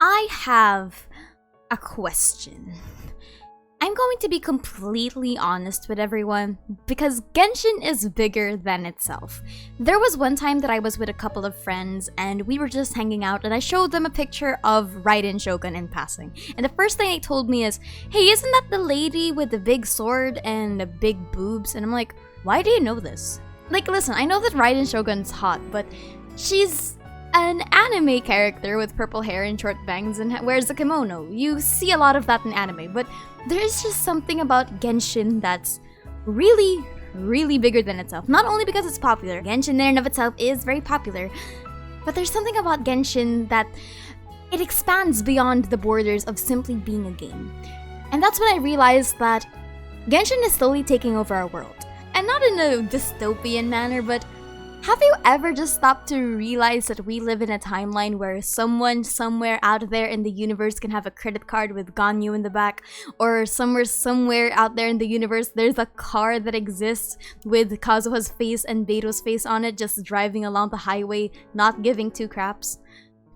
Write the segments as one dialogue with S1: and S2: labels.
S1: I have a question. I'm going to be completely honest with everyone because Genshin is bigger than itself. There was one time that I was with a couple of friends and we were just hanging out and I showed them a picture of Raiden Shogun in passing. And the first thing they told me is, "Hey, isn't that the lady with the big sword and the big boobs?" And I'm like, "Why do you know this?" Like, listen, I know that Raiden Shogun's hot, but she's an anime character with purple hair and short bangs and wears a kimono. You see a lot of that in anime, but there's just something about Genshin that's really, really bigger than itself. Not only because it's popular, Genshin in and of itself is very popular, but there's something about Genshin that it expands beyond the borders of simply being a game. And that's when I realized that Genshin is slowly taking over our world. And not in a dystopian manner, but have you ever just stopped to realize that we live in a timeline where someone somewhere out there in the universe can have a credit card with Ganyu in the back? Or somewhere out there in the universe there's a car that exists with Kazuha's face and Beido's face on it just driving along the highway, not giving two craps?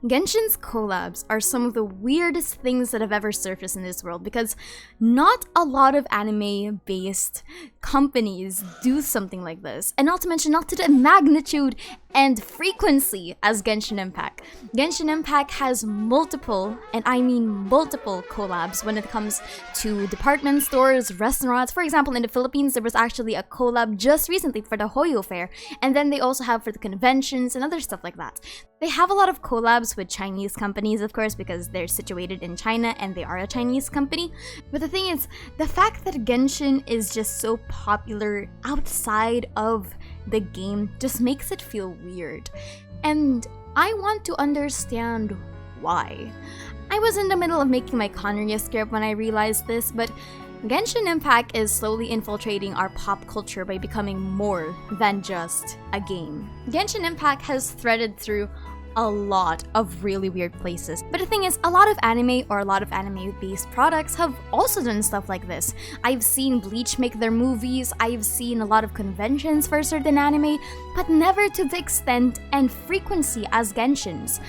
S1: Genshin's collabs are some of the weirdest things that have ever surfaced in this world because not a lot of anime-based companies do something like this. And not to mention, not to the magnitude and frequency as Genshin Impact. Genshin Impact has multiple, and I mean multiple, collabs when it comes to department stores, restaurants. For example, in the Philippines, there was actually a collab just recently for the Hoyo Fair, and then they also have for the conventions and other stuff like that. They have a lot of collabs with Chinese companies, of course, because they're situated in China and they are a Chinese company. But the thing is, the fact that Genshin is just so popular outside of the game just makes it feel weird. And I want to understand why. I was in the middle of making my Conria script when I realized this, but Genshin Impact is slowly infiltrating our pop culture by becoming more than just a game. Genshin Impact has threaded through a lot of really weird places. But the thing is, a lot of anime or a lot of anime-based products have also done stuff like this. I've seen Bleach make their movies, I've seen a lot of conventions for certain anime, but never to the extent and frequency as Genshin's.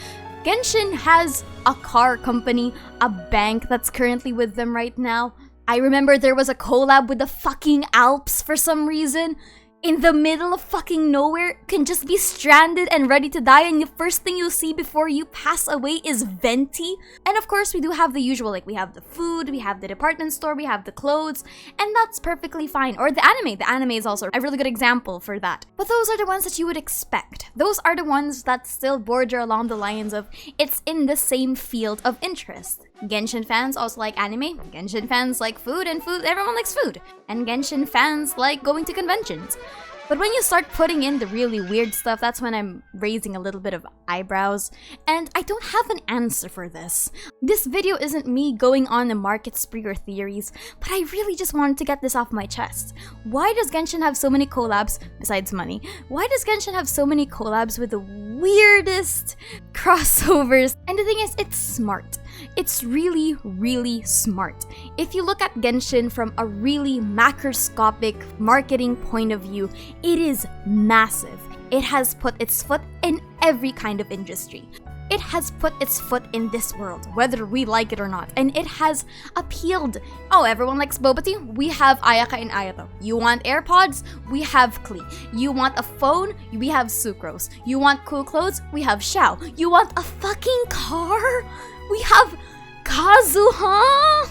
S1: Genshin has a car company, a bank that's currently with them right now. I remember there was a collab with the fucking Alps for some reason. In the middle of fucking nowhere, can just be stranded and ready to die, and the first thing you see before you pass away is Venti. And of course, we do have the usual, like we have the food, we have the department store, we have the clothes, and that's perfectly fine. Or the anime. The anime is also a really good example for that. But those are the ones that you would expect. Those are the ones that still border along the lines of it's in the same field of interest. Genshin fans also like anime, Genshin fans like food, and everyone likes food. And Genshin fans like going to conventions. But when you start putting in the really weird stuff, that's when I'm raising a little bit of eyebrows. And I don't have an answer for this. This video isn't me going on a market spree or theories, but I really just wanted to get this off my chest. Why does Genshin have so many collabs, besides money? Why does Genshin have so many collabs with the weirdest crossovers? And the thing is, it's smart. It's really, really smart. If you look at Genshin from a really macroscopic marketing point of view, it is massive. It has put its foot in every kind of industry. It has put its foot in this world, whether we like it or not, and it has appealed. Oh, everyone likes boba tea? We have Ayaka and Ayato. You want AirPods? We have Klee. You want a phone? We have Sucrose. You want cool clothes? We have Xiao. You want a fucking car? We have Kazuha?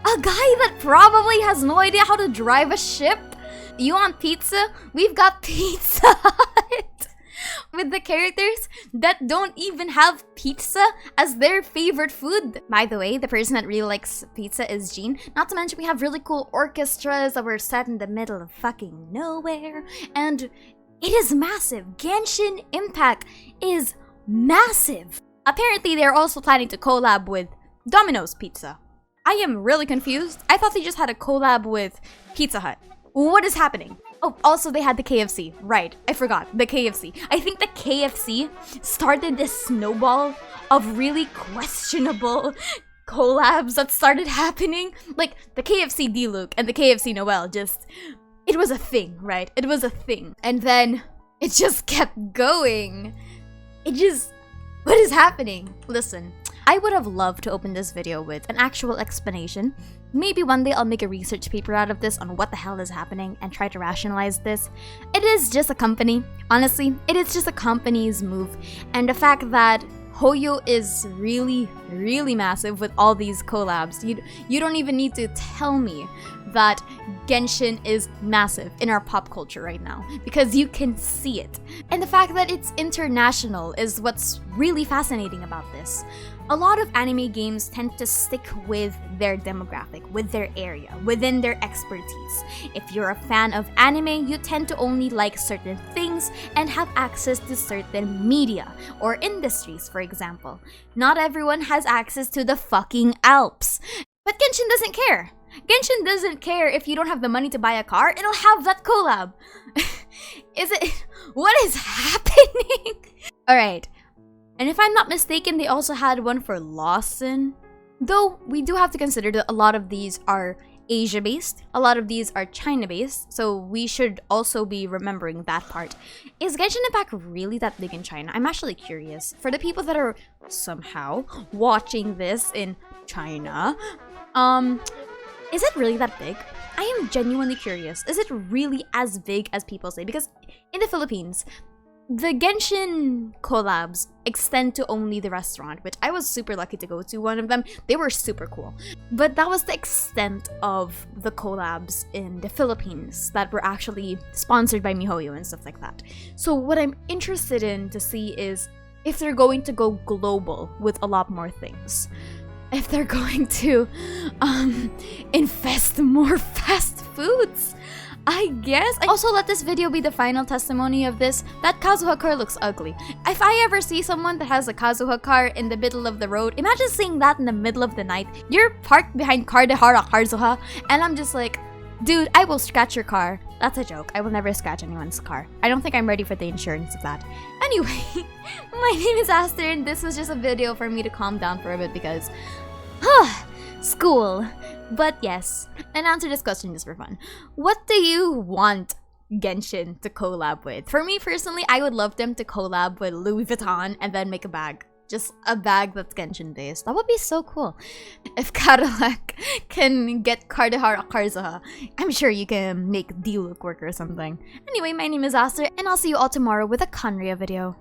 S1: A guy that probably has no idea how to drive a ship? You want pizza? We've got Pizza Hut. With the characters that don't even have pizza as their favorite food. By the way, the person that really likes pizza is Jean. Not to mention we have really cool orchestras that were set in the middle of fucking nowhere. And it is massive. Genshin Impact is massive. Apparently, they're also planning to collab with Domino's Pizza. I am really confused. I thought they just had a collab with Pizza Hut. What is happening? Oh, also they had the KFC. Right, I forgot. The KFC. I think the KFC started this snowball of really questionable collabs that started happening. Like, the KFC D-Luke and the KFC Noel just... It was a thing, right? It was a thing. And then it just kept going. It just... What is happening? Listen, I would have loved to open this video with an actual explanation. Maybe one day I'll make a research paper out of this on what the hell is happening and try to rationalize this. It is just a company. Honestly, it is just a company's move. And the fact that Hoyo is really massive with all these collabs. You don't even need to tell me that Genshin is massive in our pop culture right now, because you can see it. And the fact that it's international is what's really fascinating about this. A lot of anime games tend to stick with their demographic, with their area, within their expertise. If you're a fan of anime, you tend to only like certain things and have access to certain media or industries, for example. Not everyone has access to the fucking Alps. But Genshin doesn't care. Genshin doesn't care if you don't have the money to buy a car, it'll have that collab. What is happening? Alright. And if I'm not mistaken, they also had one for Lawson. Though, we do have to consider that a lot of these are Asia-based, a lot of these are China-based, so we should also be remembering that part. Is Genshin Impact really that big in China? I'm actually curious. For the people that are somehow watching this in China, is it really that big? I am genuinely curious. Is it really as big as people say? Because in the Philippines, the Genshin collabs extend to only the restaurant, which I was super lucky to go to one of them. They were super cool. But that was the extent of the collabs in the Philippines that were actually sponsored by MiHoYo and stuff like that. So what I'm interested in to see is if they're going to go global with a lot more things. If they're going to infest more fast foods, I guess. I also let this video be the final testimony of this. That Carzuha car looks ugly. If I ever see someone that has a Carzuha car in the middle of the road, imagine seeing that in the middle of the night. You're parked behind Cardehara Carzuha, and I'm just like, dude, I will scratch your car. That's a joke. I will never scratch anyone's car. I don't think I'm ready for the insurance of that. Anyway, my name is Aster, and this was just a video for me to calm down for a bit because school. But yes, and answer this question just for fun. What do you want Genshin to collab with? For me personally, I would love them to collab with Louis Vuitton and then make a bag. Just a bag that's Genshin based. That would be so cool. If Cadillac can get Cardehara Carzuha, I'm sure you can make D look work or something. Anyway, my name is Aster, and I'll see you all tomorrow with a Conria video.